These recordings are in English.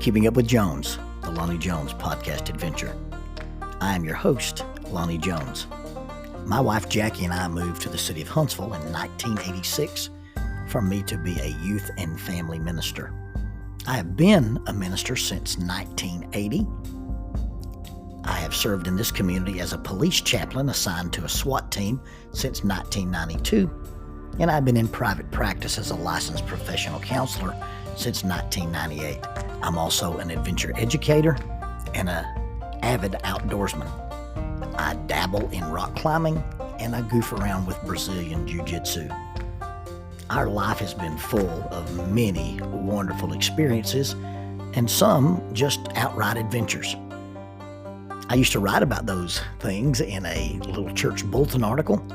Keeping Up with Jones, the Lonnie Jones podcast adventure. I am your host, Lonnie Jones. My wife Jackie and I moved to the city of Huntsville in 1986 for me to be a youth and family minister. I have been a minister since 1980. I have served in this community as a police chaplain assigned to a SWAT team since 1992, and I've been in private practice as a licensed professional counselor since 1998. I'm also an adventure educator and an avid outdoorsman. I dabble in rock climbing and I goof around with Brazilian Jiu-Jitsu. Our life has been full of many wonderful experiences and some just outright adventures. I used to write about those things in a little church bulletin article.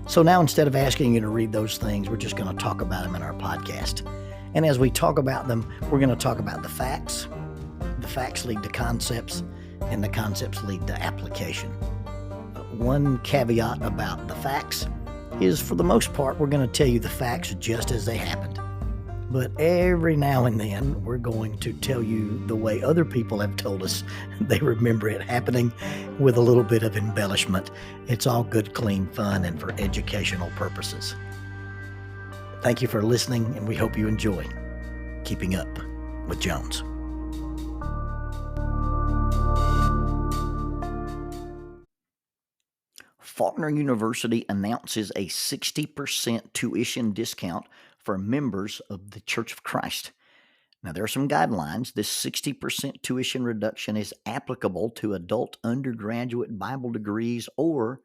So now instead of asking you to read those things, we're just going to talk about them in our podcast. And as we talk about them, we're going to talk about the facts. The facts lead to concepts, and the concepts lead to application. One caveat about the facts is, for the most part, we're going to tell you the facts just as they happened. But every now and then, we're going to tell you the way other people have told us they remember it happening with a little bit of embellishment. It's all good, clean fun and for educational purposes. Thank you for listening, and we hope you enjoy Keeping Up with Jones. Faulkner University announces a 60% tuition discount for members of the Church of Christ. Now, there are some guidelines. This 60% tuition reduction is applicable to adult undergraduate Bible degrees or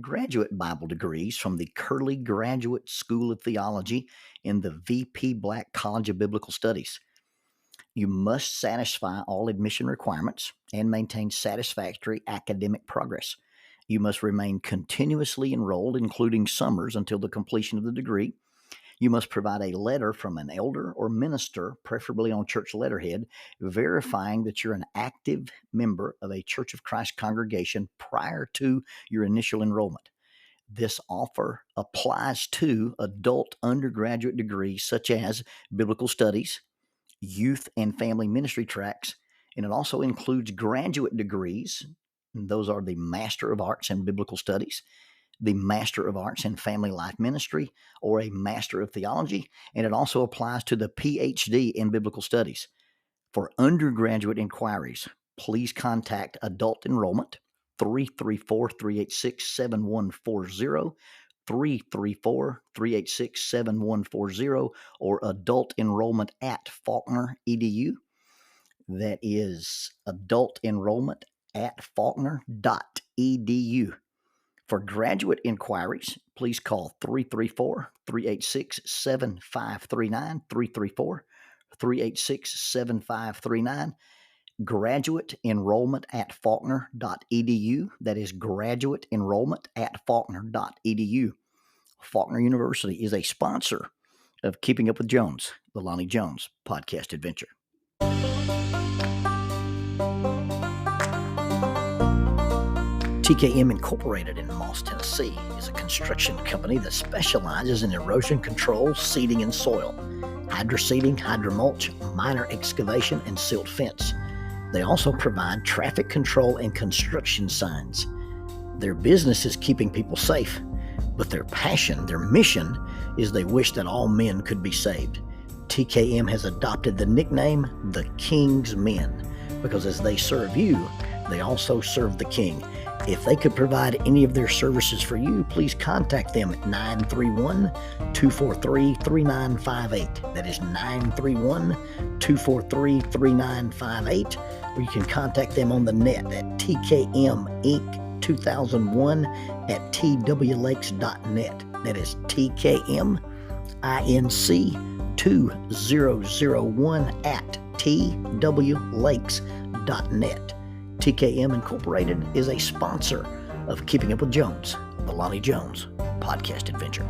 graduate Bible degrees from the Curley Graduate School of Theology in the VP Black College of Biblical Studies. You must satisfy all admission requirements and maintain satisfactory academic progress. You must remain continuously enrolled, including summers, until the completion of the degree. You must provide a letter from an elder or minister, preferably on church letterhead, verifying that you're an active member of a Church of Christ congregation prior to your initial enrollment. This offer applies to adult undergraduate degrees such as biblical studies, youth and family ministry tracks, and it also includes graduate degrees. And those are the Master of Arts in Biblical Studies, the Master of Arts in Family Life Ministry, or a Master of Theology, and it also applies to the PhD in Biblical Studies. For undergraduate inquiries, please contact Adult Enrollment, 334-386-7140, 334-386-7140, or Adult Enrollment at Faulkner edu. That is Adult Enrollment at faulkner.edu. For graduate inquiries, please call 334-386-7539, 334-386-7539. Graduate enrollment at faulkner.edu. That is graduate enrollment at faulkner.edu. Faulkner University is a sponsor of Keeping Up with Jones, the Lonnie Jones podcast adventure. TKM Incorporated in Moss, Tennessee is a construction company that specializes in erosion control, seeding, and soil, hydroseeding, hydromulch, minor excavation, and silt fence. They also provide traffic control and construction signs. Their business is keeping people safe, but their passion, their mission, is they wish that all men could be saved. TKM has adopted the nickname the King's Men because as they serve you, they also serve the King. If they could provide any of their services for you, please contact them at 931-243-3958. That is 931-243-3958. Or you can contact them on the net at tkminc2001 at twlakes.net. That is tkminc2001 at twlakes.net. TKM Incorporated is a sponsor of Keeping Up with Jones, the Lonnie Jones podcast adventure.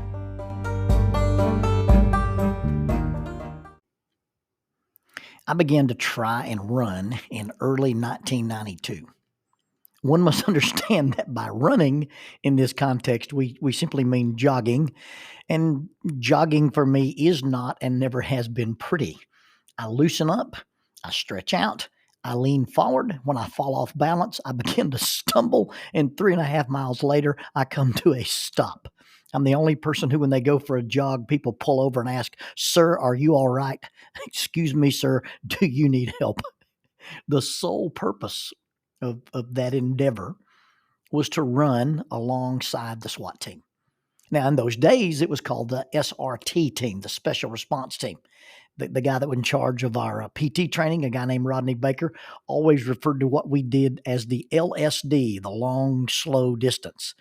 I began to try and run in early 1992. One must understand that by running in this context, we simply mean jogging, and jogging for me is not and never has been pretty. I loosen up, I stretch out. I lean forward. When I fall off balance, I begin to stumble, and 3.5 miles later, I come to a stop. I'm the only person who, when they go for a jog, people pull over and ask, "Sir, are you all right?" "Excuse me, sir, do you need help?" The sole purpose of that endeavor was to run alongside the SWAT team. Now, in those days, it was called the SRT team, the Special Response Team. The guy that was in charge of our PT training, a guy named Rodney Baker, always referred to what we did as the LSD, the long, slow distance.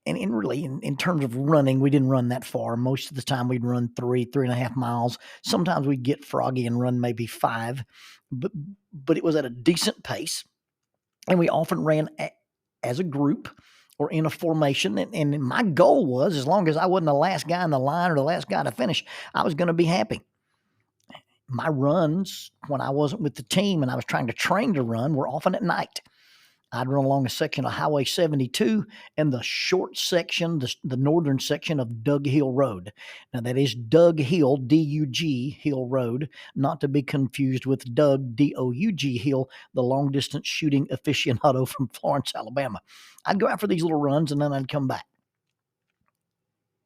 And in terms of running, we didn't run that far. Most of the time, we'd run 3.5 miles. Sometimes we'd get froggy and run maybe 5, but it was at a decent pace. And we often ran as a group or in a formation. And my goal was, as long as I wasn't the last guy in the line or the last guy to finish, I was going to be happy. My runs, when I wasn't with the team and I was trying to train to run, were often at night. I'd run along a section of Highway 72 and the short section, the northern section of Doug Hill Road. Now, that is Doug Hill, D-U-G, Hill Road, not to be confused with Doug, D-O-U-G, Hill, the long-distance shooting aficionado from Florence, Alabama. I'd go out for these little runs, and then I'd come back.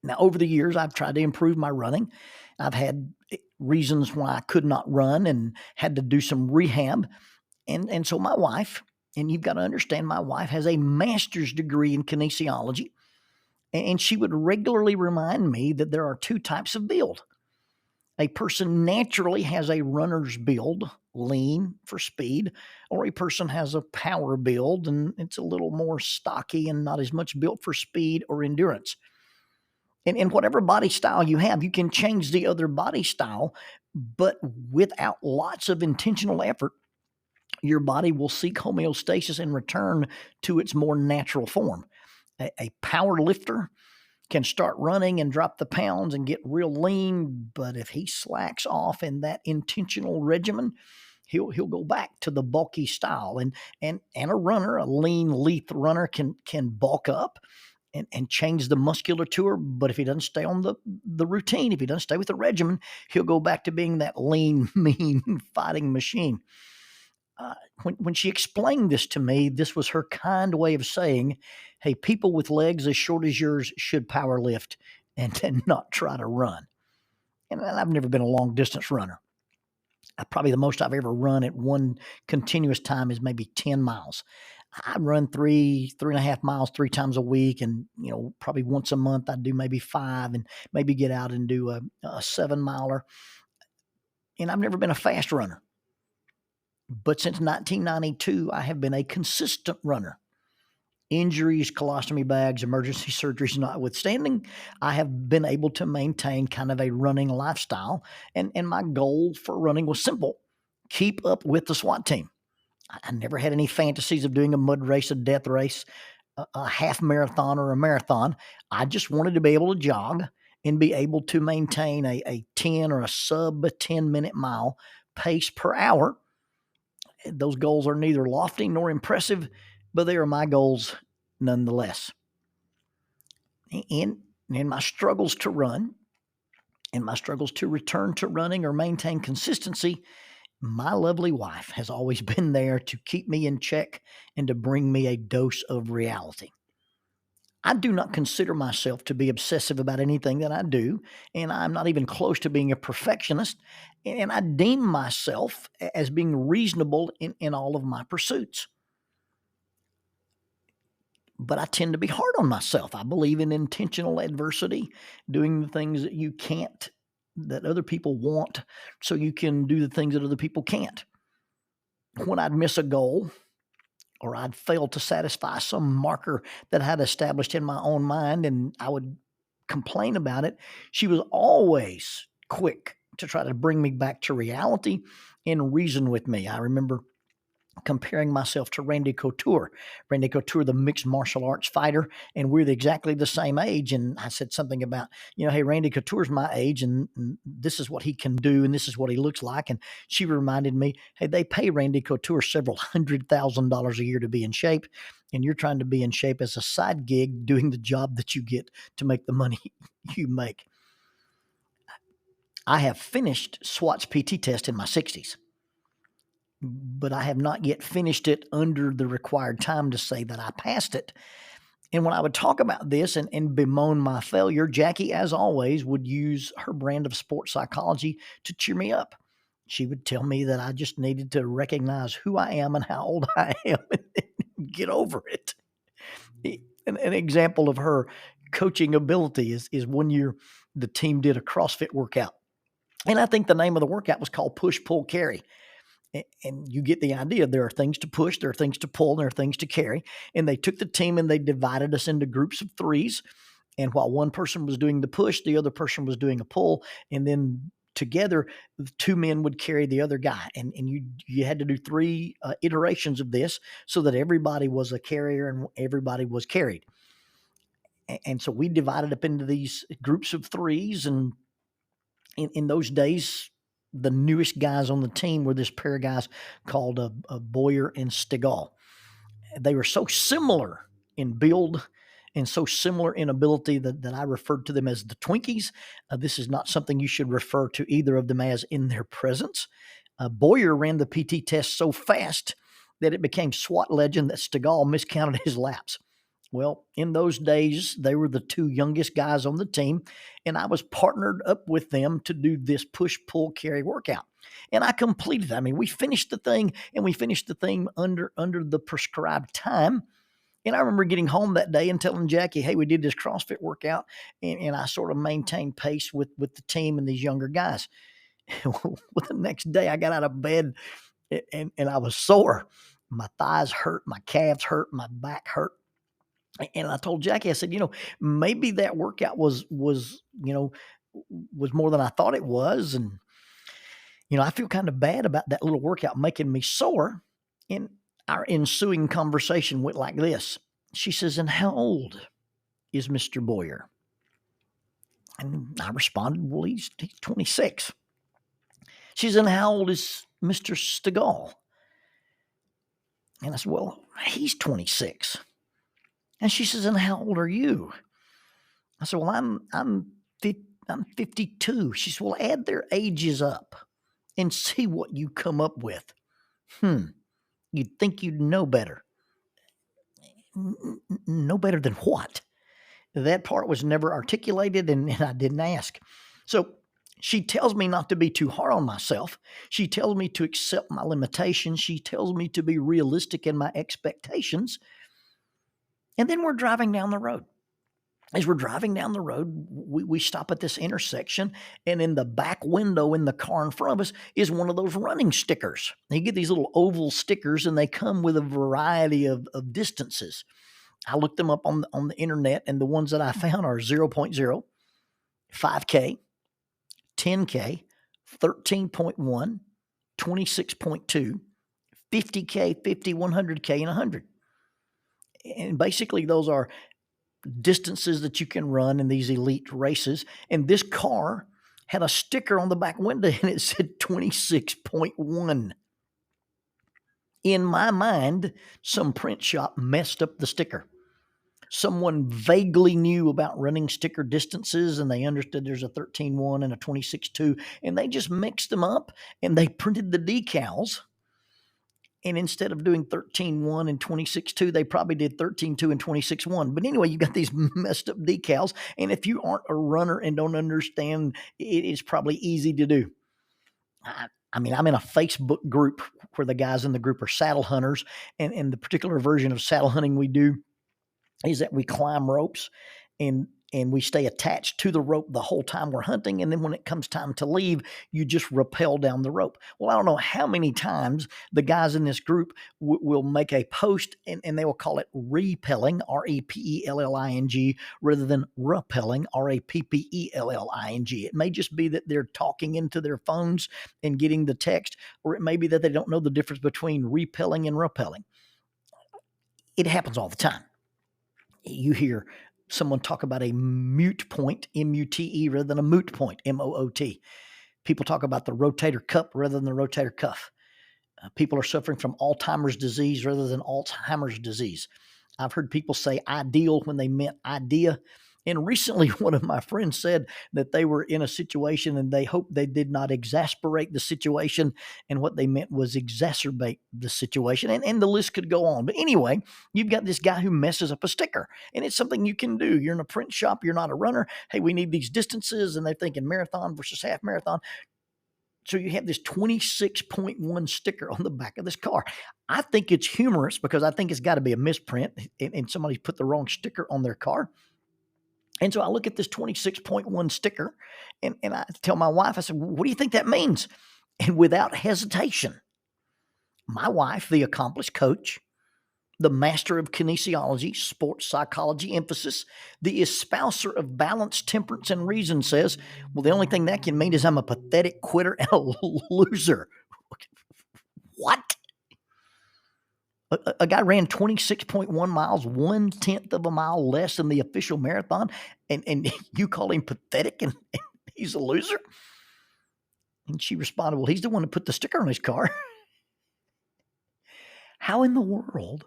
Now, over the years, I've tried to improve my running. I've had reasons why I could not run and had to do some rehab. And so my wife, and you've got to understand, my wife has a master's degree in kinesiology, and she would regularly remind me that there are 2 types of build. A person naturally has a runner's build, lean for speed, or a person has a power build, and it's a little more stocky and not as much built for speed or endurance. And whatever body style you have, you can change the other body style, but without lots of intentional effort, your body will seek homeostasis and return to its more natural form. A power lifter can start running and drop the pounds and get real lean, but if he slacks off in that intentional regimen, he'll go back to the bulky style. And a runner, a lean, lithe runner, can bulk up and change the musculature, but if he doesn't stay on the routine, if he doesn't stay with the regimen, he'll go back to being that lean, mean fighting machine. When she explained this to me, this was her kind way of saying, hey, people with legs as short as yours should power lift and not try to run. And I've never been a long distance runner. Probably the most I've ever run at one continuous time is maybe 10 miles. I run 3.5 miles 3 times a week, and probably once a month I'd do maybe 5 and maybe get out and do a 7 miler. And I've never been a fast runner. But since 1992, I have been a consistent runner. Injuries, colostomy bags, emergency surgeries notwithstanding, I have been able to maintain kind of a running lifestyle. And my goal for running was simple: keep up with the SWAT team. I never had any fantasies of doing a mud race, a death race, a half marathon, or a marathon. I just wanted to be able to jog and be able to maintain a 10 or a sub 10-minute mile pace per hour. Those goals are neither lofty nor impressive, but they are my goals nonetheless. In my struggles to run and my struggles to return to running or maintain consistency, my lovely wife has always been there to keep me in check and to bring me a dose of reality. I do not consider myself to be obsessive about anything that I do, and I'm not even close to being a perfectionist, and I deem myself as being reasonable in all of my pursuits. But I tend to be hard on myself. I believe in intentional adversity, doing the things that you can't, that other people want, so you can do the things that other people can't. When I'd miss a goal, or I'd fail to satisfy some marker that I had established in my own mind, and I would complain about it, she was always quick to try to bring me back to reality and reason with me. I remember comparing myself to Randy Couture, the mixed martial arts fighter, and we're exactly the same age. And I said something about, hey, Randy Couture's my age, and this is what he can do, and this is what he looks like. And she reminded me, hey, they pay Randy Couture several $100,000 a year to be in shape, and you're trying to be in shape as a side gig doing the job that you get to make the money you make. I have finished SWAT's PT test in my 60s. but I have not yet finished it under the required time to say that I passed it. And when I would talk about this and bemoan my failure, Jackie, as always, would use her brand of sports psychology to cheer me up. She would tell me that I just needed to recognize who I am and how old I am and get over it. An example of her coaching ability is one year the team did a CrossFit workout. And I think the name of the workout was called Push, Pull, Carry. And you get the idea. There are things to push, there are things to pull, there are things to carry. And they took the team and they divided us into groups of threes. And while one person was doing the push, the other person was doing a pull. And then together, the two men would carry the other guy. And you had to do three iterations of this so that everybody was a carrier and everybody was carried. And so we divided up into these groups of threes. And in those days, the newest guys on the team were this pair of guys called Boyer and Stegall. They were so similar in build and so similar in ability that I referred to them as the Twinkies. This is not something you should refer to either of them as in their presence. Boyer ran the PT test so fast that it became SWAT legend that Stegall miscounted his laps. Well, in those days, they were the two youngest guys on the team, and I was partnered up with them to do this push, pull, carry workout. And I completed it. I mean, we finished the thing, and we finished the thing under the prescribed time. And I remember getting home that day and telling Jackie, hey, we did this CrossFit workout, and I sort of maintained pace with the team and these younger guys. Well, the next day, I got out of bed, and I was sore. My thighs hurt, my calves hurt, my back hurt. And I told Jackie, I said, maybe that workout was more than I thought it was. And, I feel kind of bad about that little workout making me sore. And our ensuing conversation went like this. She says, and how old is Mr. Boyer? And I responded, well, he's 26. She says, and how old is Mr. Stegall? And I said, well, he's 26. And she says, and how old are you? I said, well, I'm 52. She said, well, add their ages up and see what you come up with. You'd think you'd know better. Know better than what? That part was never articulated, and I didn't ask. So she tells me not to be too hard on myself. She tells me to accept my limitations. She tells me to be realistic in my expectations. And then we're driving down the road. As we're driving down the road, we stop at this intersection, and in the back window in the car in front of us is one of those running stickers. You get these little oval stickers, and they come with a variety of distances. I looked them up on the internet, and the ones that I found are 0.0, 5K, 10K, 13.1, 26.2, 50K, 50, 100K, and 100. And basically, those are distances that you can run in these elite races. And this car had a sticker on the back window, and it said 26.1. In my mind, some print shop messed up the sticker. Someone vaguely knew about running sticker distances, and they understood there's a 13.1 and a 26.2, and they just mixed them up, and they printed the decals. And instead of doing 13.1 and 26.2, they probably did 13.2 and 26.1. But anyway, you got these messed up decals. And if you aren't a runner and don't understand, it is probably easy to do. I mean, I'm in a Facebook group where the guys in the group are saddle hunters. And the particular version of saddle hunting we do is that we climb ropes and we stay attached to the rope the whole time we're hunting. And then when it comes time to leave, you just rappel down the rope. Well, I don't know how many times the guys in this group will make a post and they will call it repelling, R-E-P-E-L-L-I-N-G, rather than rappelling, R-A-P-P-E-L-L-I-N-G. It may just be that they're talking into their phones and getting the text, or it may be that they don't know the difference between repelling and rappelling. It happens all the time. You hear someone talk about a mute point, M-U-T-E, rather than a moot point, M-O-O-T. People talk about the rotator cuff rather than the rotator cuff. People are suffering from Alzheimer's disease rather than Alzheimer's disease. I've heard people say ideal when they meant idea. And recently, one of my friends said that they were in a situation and they hoped they did not exasperate the situation. And what they meant was exacerbate the situation. And the list could go on. But anyway, you've got this guy who messes up a sticker. And it's something you can do. You're in a print shop. You're not a runner. Hey, we need these distances. And they're thinking marathon versus half marathon. So you have this 26.1 sticker on the back of this car. I think it's humorous because I think it's got to be a misprint and somebody put the wrong sticker on their car. And so I look at this 26.1 sticker and I tell my wife, I said, what do you think that means? And without hesitation, my wife, the accomplished coach, the master of kinesiology, sports psychology emphasis, the espouser of balance, temperance, and reason says, well, the only thing that can mean is I'm a pathetic quitter and a loser. What? A guy ran 26.1 miles, 1/10 of a mile less than the official marathon, and you call him pathetic and he's a loser? And she responded, well, he's the one who put the sticker on his car. How in the world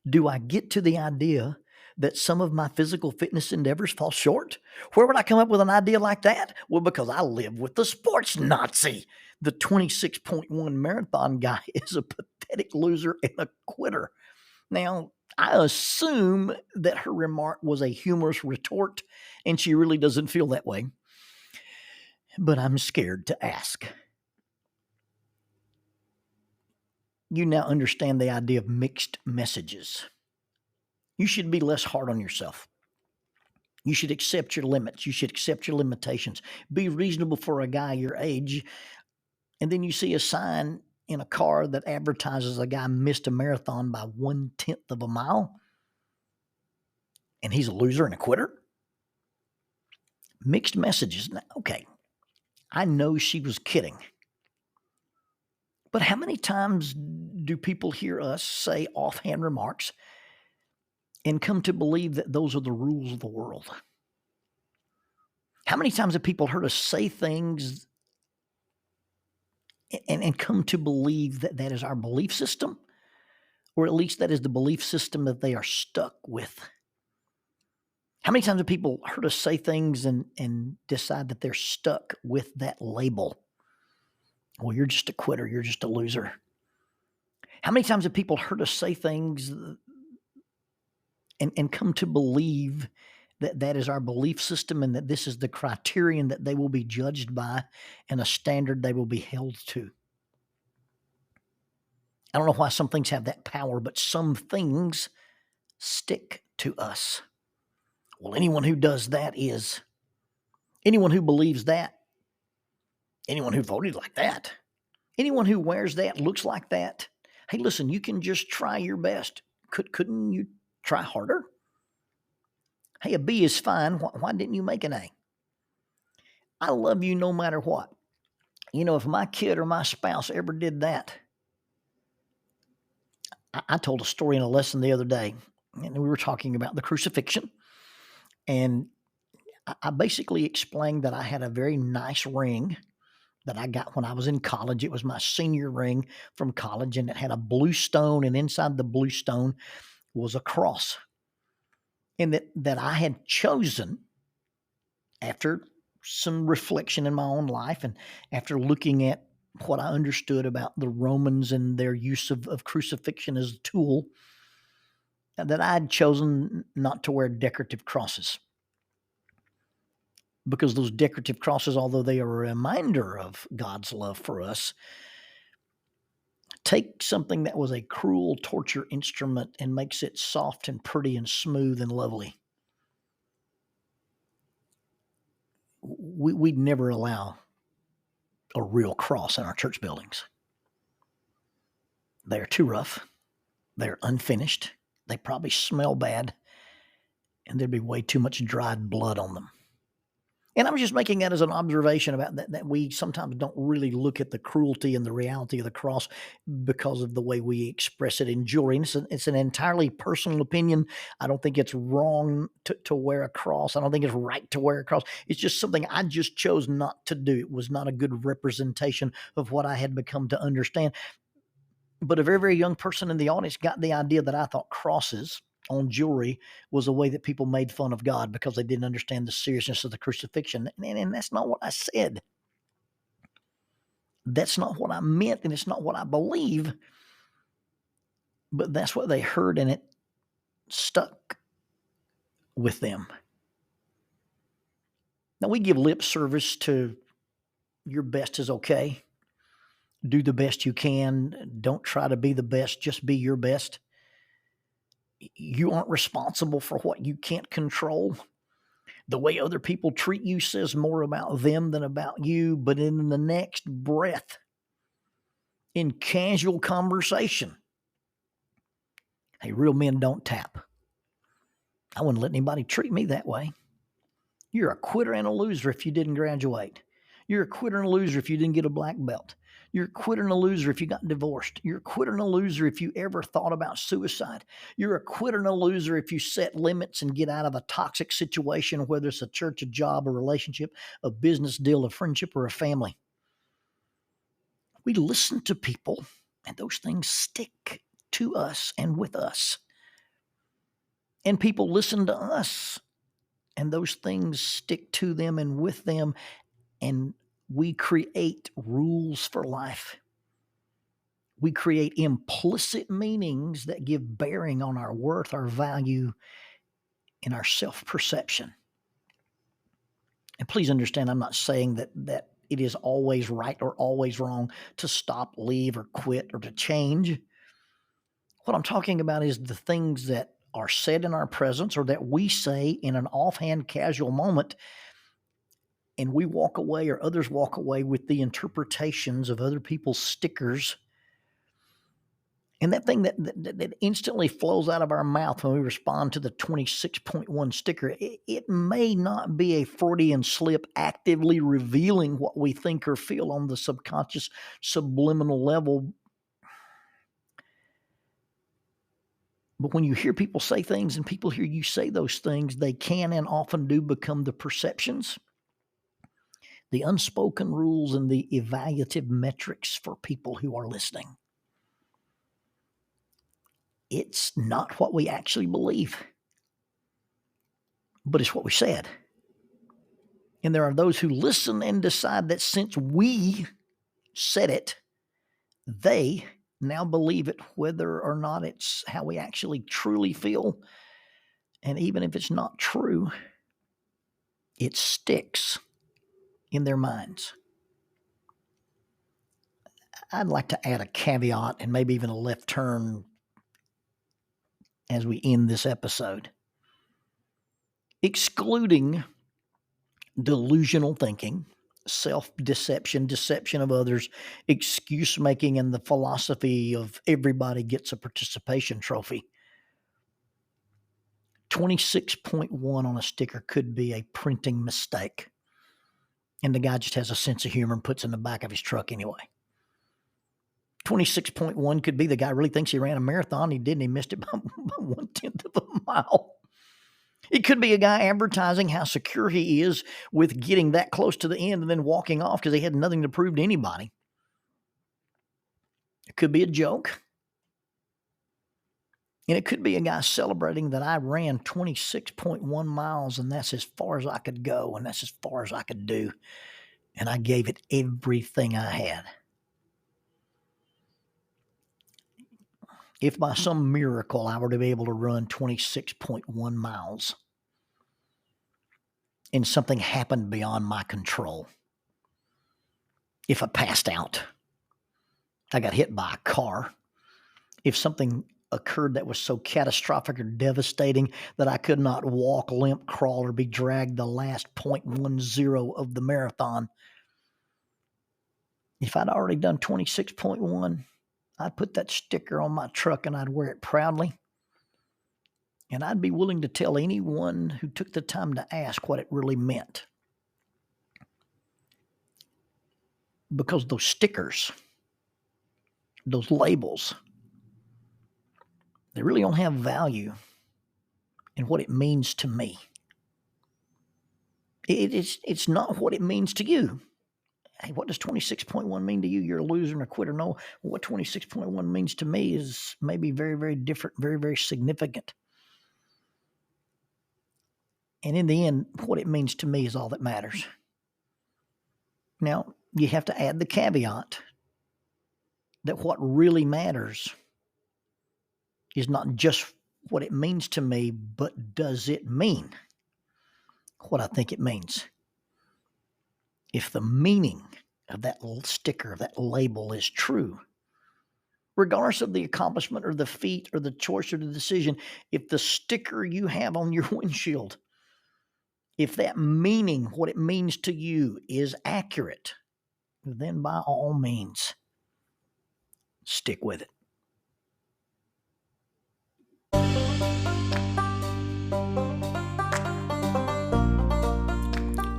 do I get to the idea that some of my physical fitness endeavors fall short? Where would I come up with an idea like that? Well, because I live with the sports Nazi. The 26.1 marathon guy is a pathetic loser and a quitter. Now, I assume that her remark was a humorous retort, and she really doesn't feel that way. But I'm scared to ask. You now understand the idea of mixed messages. You should be less hard on yourself. You should accept your limits. You should accept your limitations. Be reasonable for a guy your age. And then you see a sign in a car that advertises a guy missed a marathon by 1/10 of a mile, and he's a loser and a quitter. Mixed messages. Now, okay, I know she was kidding. But how many times do people hear us say offhand remarks and come to believe that those are the rules of the world? How many times have people heard us say things and come to believe that that is our belief system, or at least that is the belief system that they are stuck with? How many times have people heard us say things and decide that they're stuck with that label? Well, you're just a quitter. You're just a loser. How many times have people heard us say things and come to believe that that is our belief system and that this is the criterion that they will be judged by and a standard they will be held to? I don't know why some things have that power, but some things stick to us. Well, anyone who does that is, anyone who believes that, anyone who voted like that, anyone who wears that, looks like that. Hey, listen, you can just try your best. Couldn't you try harder? Hey, a B is fine. Why didn't you make an A? I love you no matter what. You know, if my kid or my spouse ever did that, I told a story in a lesson the other day, and we were talking about the crucifixion. And I basically explained that I had a very nice ring that I got when I was in college. It was my senior ring from college, and it had a blue stone, and inside the blue stone was a cross. And that I had chosen after some reflection in my own life and after looking at what I understood about the Romans and their use of crucifixion as a tool, that I had chosen not to wear decorative crosses. Because those decorative crosses, although they are a reminder of God's love for us, take something that was a cruel torture instrument and makes it soft and pretty and smooth and lovely. We'd never allow a real cross in our church buildings. They're too rough. They're unfinished. They probably smell bad. And there'd be way too much dried blood on them. And I was just making that as an observation about that we sometimes don't really look at the cruelty and the reality of the cross because of the way we express it in jewelry. And it's an entirely personal opinion. I don't think it's wrong to wear a cross. I don't think it's right to wear a cross. It's just something I just chose not to do. It was not a good representation of what I had become to understand. But a very, very young person in the audience got the idea that I thought crosses on jewelry was a way that people made fun of God because they didn't understand the seriousness of the crucifixion. And that's not what I said. That's not what I meant, and it's not what I believe. But that's what they heard, and it stuck with them. Now, we give lip service to your best is okay. Do the best you can. Don't try to be the best. Just be your best. You aren't responsible for what you can't control. The way other people treat you says more about them than about you. But in the next breath, in casual conversation, hey, real men don't tap. I wouldn't let anybody treat me that way. You're a quitter and a loser if you didn't graduate. You're a quitter and a loser if you didn't get a black belt. You're a quitter and a loser if you got divorced. You're a quitter and a loser if you ever thought about suicide. You're a quitter and a loser if you set limits and get out of a toxic situation, whether it's a church, a job, a relationship, a business deal, a friendship, or a family. We listen to people, and those things stick to us and with us. And people listen to us, and those things stick to them and with them, and we create rules for life. We create implicit meanings that give bearing on our worth, our value, and our self-perception. And please understand, I'm not saying that it is always right or always wrong to stop, leave, or quit, or to change. What I'm talking about is the things that are said in our presence or that we say in an offhand, casual moment, and we walk away or others walk away with the interpretations of other people's stickers. And that thing that instantly flows out of our mouth when we respond to the 26.1 sticker, it may not be a Freudian slip actively revealing what we think or feel on the subconscious subliminal level. But when you hear people say things and people hear you say those things, they can and often do become the perceptions, the unspoken rules, and the evaluative metrics for people who are listening. It's not what we actually believe, but it's what we said. And there are those who listen and decide that since we said it, they now believe it, whether or not it's how we actually truly feel. And even if it's not true, it sticks in their minds. I'd like to add a caveat and maybe even a left turn as we end this episode. Excluding delusional thinking, self-deception, deception of others, excuse-making, and the philosophy of everybody gets a participation trophy. 26.1 on a sticker could be a printing mistake. And the guy just has a sense of humor and puts it in the back of his truck anyway. 26.1 could be the guy really thinks he ran a marathon. He didn't. He missed it by 1/10 of a mile. It could be a guy advertising how secure he is with getting that close to the end and then walking off because he had nothing to prove to anybody. It could be a joke. And it could be a guy celebrating that I ran 26.1 miles and that's as far as I could go and that's as far as I could do. And I gave it everything I had. If by some miracle I were to be able to run 26.1 miles and something happened beyond my control, if I passed out, I got hit by a car, if something occurred that was so catastrophic or devastating that I could not walk, limp, crawl, or be dragged the last 0.10 of the marathon, if I'd already done 26.1, I'd put that sticker on my truck and I'd wear it proudly. And I'd be willing to tell anyone who took the time to ask what it really meant. Because those stickers, those labels, they really don't have value in what it means to me. It's not what it means to you. Hey, what does 26.1 mean to you? You're a loser and a quitter. No, what 26.1 means to me is maybe very, very different, very, very significant. And in the end, what it means to me is all that matters. Now, you have to add the caveat that what really matters is not just what it means to me, but does it mean what I think it means? If the meaning of that sticker, of that label is true, regardless of the accomplishment or the feat or the choice or the decision, if the sticker you have on your windshield, if that meaning, what it means to you, is accurate, then by all means, stick with it.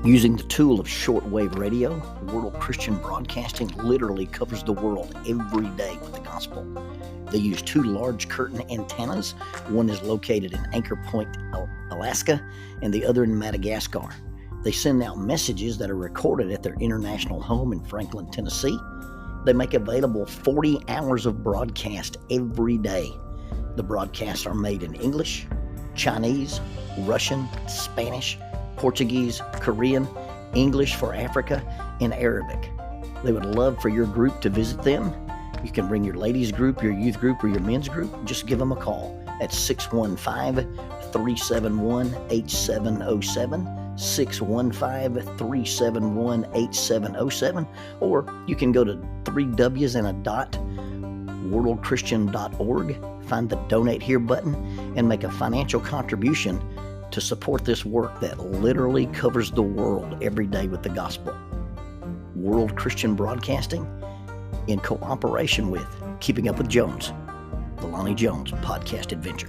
Using the tool of shortwave radio, World Christian Broadcasting literally covers the world every day with the gospel. They use 2 large curtain antennas. One is located in Anchor Point, Alaska, and the other in Madagascar. They send out messages that are recorded at their international home in Franklin, Tennessee. They make available 40 hours of broadcast every day. The broadcasts are made in English, Chinese, Russian, Spanish, Portuguese, Korean, English for Africa, and Arabic. They would love for your group to visit them. You can bring your ladies group, your youth group, or your men's group. Just give them a call at 615-371-8707, 615-371-8707, or you can go to 3Ws worldchristian.org, find the Donate Here button, and make a financial contribution to support this work that literally covers the world every day with the gospel. World Christian Broadcasting, in cooperation with Keeping Up with Jones, the Lonnie Jones Podcast Adventure.